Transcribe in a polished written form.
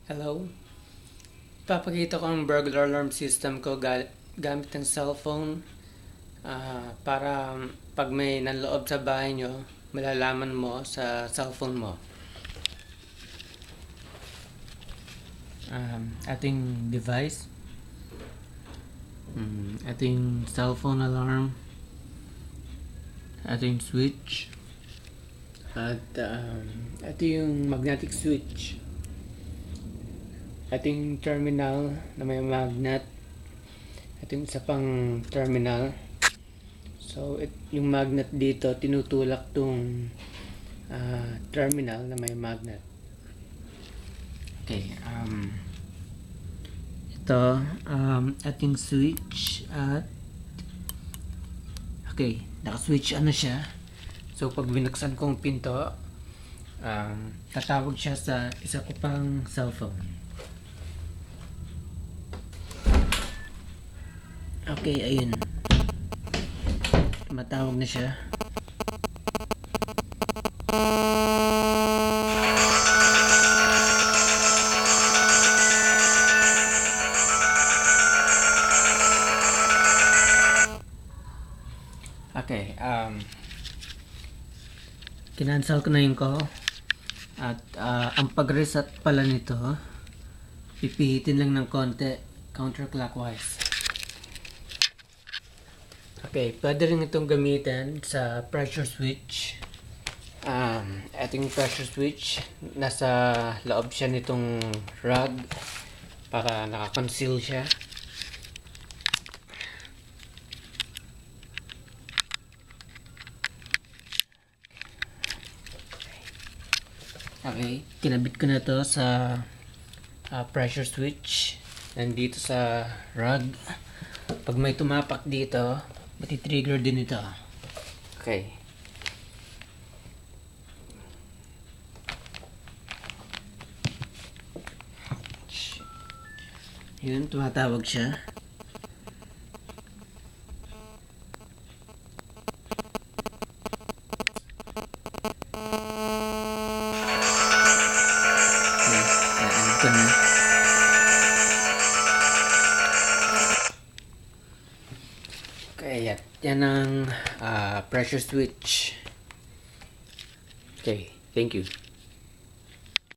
Hello? Papakita ko ang burglar alarm system ko gamit ng cellphone para pag may nanloob sa bahay nyo, malalaman mo sa cellphone mo. Ating device, ating cellphone alarm, ating switch, at ito yung magnetic switch. Ating terminal na may magnet, ating isa pang terminal. So yung magnet dito tinutulak tong terminal na may magnet. Okay, ito ating switch at okay, naka-switch ano siya. So pag binuksan kong pinto, tatawag siya sa isa ko pang cellphone. Okay, ayun. Matawag na siya. Okay, kinancel ko na yung call. At ang pag-reset pala nito, pipihitin lang ng konti counterclockwise. Okay, pwede rin itong gamitin sa pressure switch. Ating pressure switch, nasa loob siya nitong rod para naka-conceal siya. Okay, kinabit ko na to sa pressure switch nandito sa rod. Pag may tumapak dito, mati-trigger din ito. Okay. Yun, tumatawag siya. Okay, na. Okay, yan ang pressure switch. Okay, thank you.